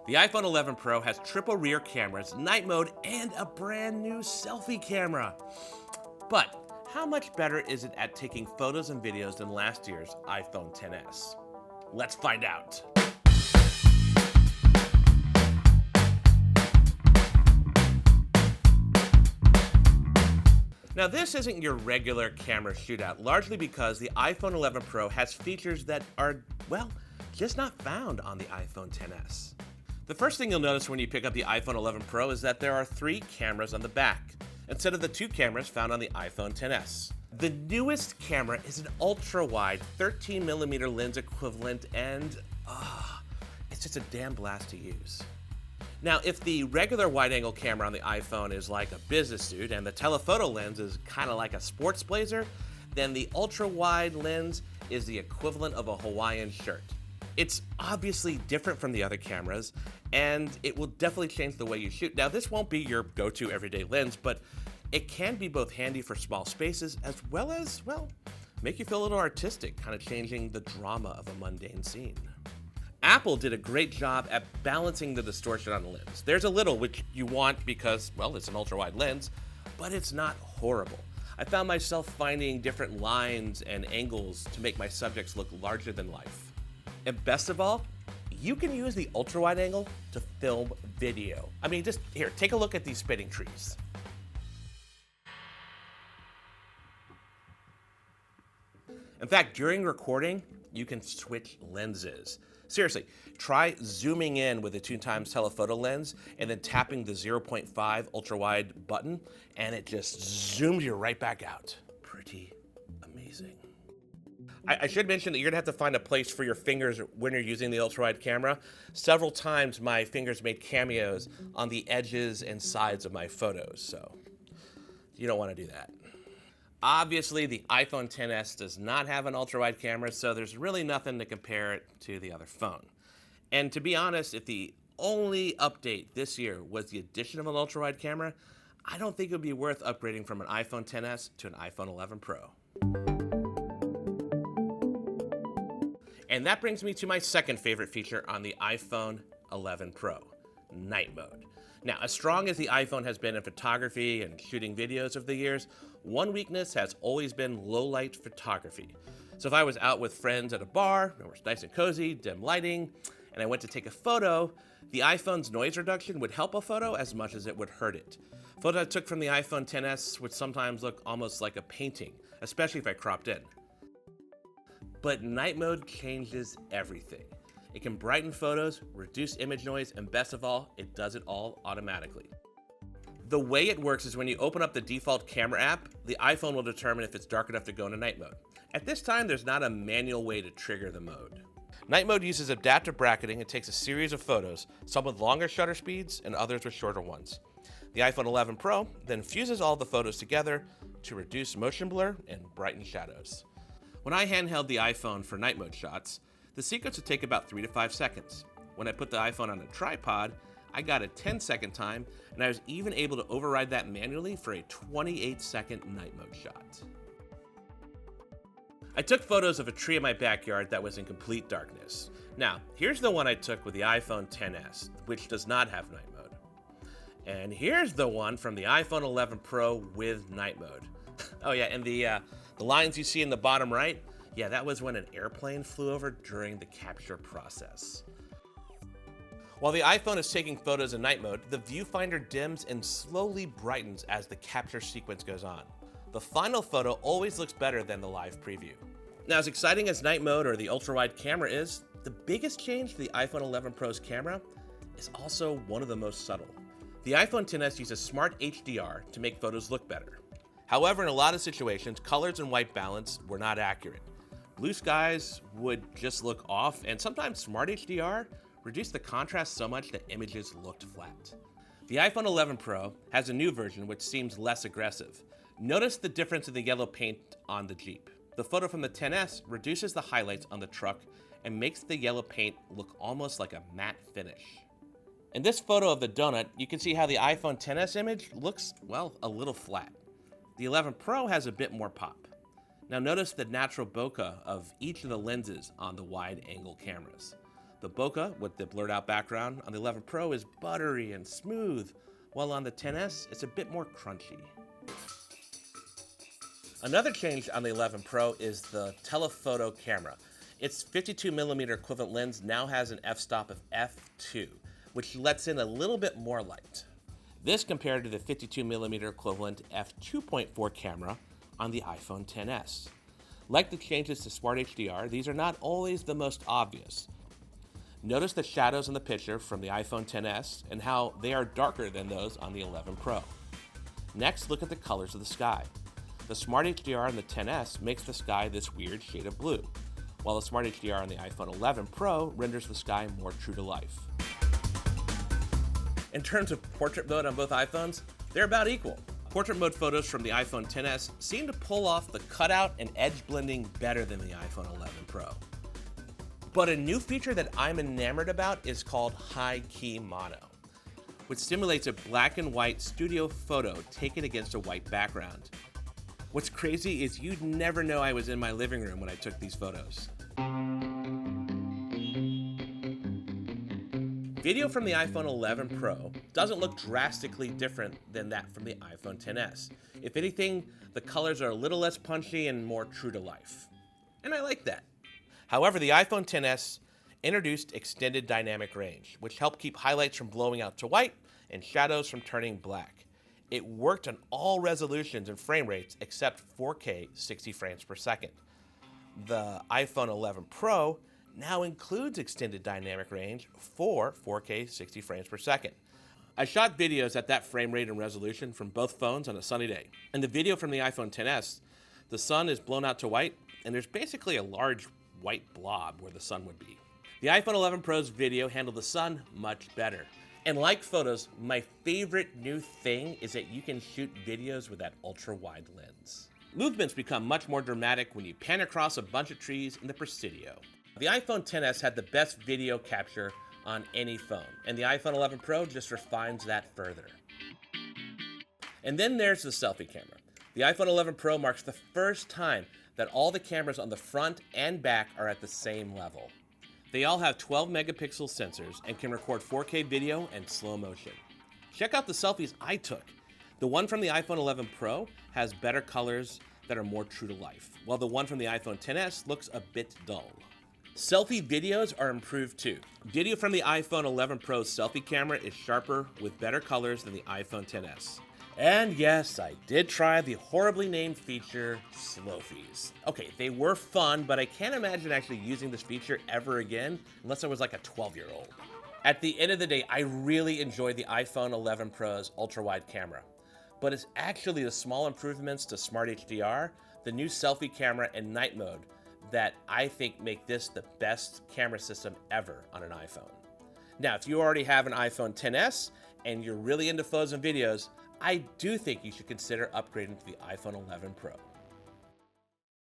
The iPhone 11 Pro has triple rear cameras, night mode, and a brand new selfie camera. But how much better is it at taking photos and videos than last year's iPhone XS? Let's find out. Now, this isn't your regular camera shootout, largely because the iPhone 11 Pro has features that are, well, just not found on the iPhone XS. The first thing you'll notice when you pick up the iPhone 11 Pro is that there are 3 cameras on the back, instead of the 2 cameras found on the iPhone XS. The newest camera is an ultra-wide 13mm lens equivalent, and it's just a damn blast to use. Now, if the regular wide-angle camera on the iPhone is like a business suit and the telephoto lens is kind of like a sports blazer, then the ultra-wide lens is the equivalent of a Hawaiian shirt. It's obviously different from the other cameras, and it will definitely change the way you shoot. Now, this won't be your go-to everyday lens, but it can be both handy for small spaces as well as, well, make you feel a little artistic, kind of changing the drama of a mundane scene. Apple did a great job at balancing the distortion on the lens. There's a little which you want because, well, it's an ultra-wide lens, but it's not horrible. I found myself finding different lines and angles to make my subjects look larger than life. And best of all, you can use the ultra-wide angle to film video. I mean, just here, take a look at these spinning trees. In fact, during recording, you can switch lenses. Seriously, try zooming in with a 2x telephoto lens and then tapping the 0.5 ultra-wide button, and it just zooms you right back out. Pretty amazing. I should mention that you're gonna have to find a place for your fingers when you're using the ultra-wide camera. Several times my fingers made cameos on the edges and sides of my photos, so you don't wanna do that. Obviously, the iPhone XS does not have an ultra-wide camera, so there's really nothing to compare it to the other phone. And to be honest, if the only update this year was the addition of an ultra-wide camera, I don't think it would be worth upgrading from an iPhone XS to an iPhone 11 Pro. And that brings me to my second favorite feature on the iPhone 11 Pro, night mode. Now, as strong as the iPhone has been in photography and shooting videos over the years, one weakness has always been low-light photography. So if I was out with friends at a bar, it was nice and cozy, dim lighting, and I went to take a photo, the iPhone's noise reduction would help a photo as much as it would hurt it. Photos I took from the iPhone XS would sometimes look almost like a painting, especially if I cropped in. But night mode changes everything. It can brighten photos, reduce image noise, and best of all, it does it all automatically. The way it works is when you open up the default camera app, the iPhone will determine if it's dark enough to go into night mode. At this time, there's not a manual way to trigger the mode. Night mode uses adaptive bracketing and takes a series of photos, some with longer shutter speeds and others with shorter ones. The iPhone 11 Pro then fuses all the photos together to reduce motion blur and brighten shadows. When I handheld the iPhone for night mode shots, the sequence would take about 3 to 5 seconds. When I put the iPhone on a tripod, I got a 10-second time, and I was even able to override that manually for a 28-second night mode shot. I took photos of a tree in my backyard that was in complete darkness. Now, here's the one I took with the iPhone XS, which does not have night mode. And here's the one from the iPhone 11 Pro with night mode. Oh yeah, and the lines you see in the bottom right, yeah, that was when an airplane flew over during the capture process. While the iPhone is taking photos in night mode, the viewfinder dims and slowly brightens as the capture sequence goes on. The final photo always looks better than the live preview. Now, as exciting as night mode or the ultra-wide camera is, the biggest change to the iPhone 11 Pro's camera is also one of the most subtle. The iPhone XS uses Smart HDR to make photos look better. However, in a lot of situations, colors and white balance were not accurate. Blue skies would just look off, and sometimes Smart HDR reduced the contrast so much that images looked flat. The iPhone 11 Pro has a new version which seems less aggressive. Notice the difference in the yellow paint on the Jeep. The photo from the XS reduces the highlights on the truck and makes the yellow paint look almost like a matte finish. In this photo of the donut, you can see how the iPhone XS image looks, well, a little flat. The 11 Pro has a bit more pop. Now notice the natural bokeh of each of the lenses on the wide-angle cameras. The Bokeh with the blurred out background on the 11 Pro is buttery and smooth, while on the XS it's a bit more crunchy. Another change on the 11 Pro is the telephoto camera. Its 52mm equivalent lens now has an f-stop of f2, which lets in a little bit more light. This compared to the 52mm equivalent f2.4 camera on the iPhone XS. Like the changes to Smart HDR, these are not always the most obvious. Notice the shadows in the picture from the iPhone XS and how they are darker than those on the 11 Pro. Next, look at the colors of the sky. The Smart HDR on the XS makes the sky this weird shade of blue, while the Smart HDR on the iPhone 11 Pro renders the sky more true to life. In terms of portrait mode on both iPhones, they're about equal. Portrait mode photos from the iPhone XS seem to pull off the cutout and edge blending better than the iPhone 11 Pro. But a new feature that I'm enamored about is called High Key Mono, which simulates a black and white studio photo taken against a white background. What's crazy is you'd never know I was in my living room when I took these photos. Video from the iPhone 11 Pro doesn't look drastically different than that from the iPhone XS. If anything, the colors are a little less punchy and more true to life. And I like that. However, the iPhone XS introduced extended dynamic range, which helped keep highlights from blowing out to white and shadows from turning black. It worked on all resolutions and frame rates except 4K 60 frames per second. The iPhone 11 Pro now includes extended dynamic range for 4K 60 frames per second. I shot videos at that frame rate and resolution from both phones on a sunny day. In the video from the iPhone XS, the sun is blown out to white, and there's basically a large white blob where the sun would be. The iPhone 11 Pro's video handled the sun much better. And like photos, my favorite new thing is that you can shoot videos with that ultra-wide lens. Movements become much more dramatic when you pan across a bunch of trees in the Presidio. The iPhone XS had the best video capture on any phone, and the iPhone 11 Pro just refines that further. And then there's the selfie camera. The iPhone 11 Pro marks the first time that all the cameras on the front and back are at the same level. They all have 12 megapixel sensors and can record 4K video and slow motion. Check out the selfies I took. The one from the iPhone 11 Pro has better colors that are more true to life, while the one from the iPhone XS looks a bit dull. Selfie videos are improved too. Video from the iPhone 11 Pro's selfie camera is sharper with better colors than the iPhone XS. And yes, I did try the horribly named feature, Slofies. Okay, they were fun, but I can't imagine actually using this feature ever again, unless I was like a 12-year-old. At the end of the day, I really enjoyed the iPhone 11 Pro's ultra-wide camera. But it's actually the small improvements to Smart HDR, the new selfie camera, and night mode that I think make this the best camera system ever on an iPhone. Now, if you already have an iPhone XS and you're really into photos and videos, I do think you should consider upgrading to the iPhone 11 Pro.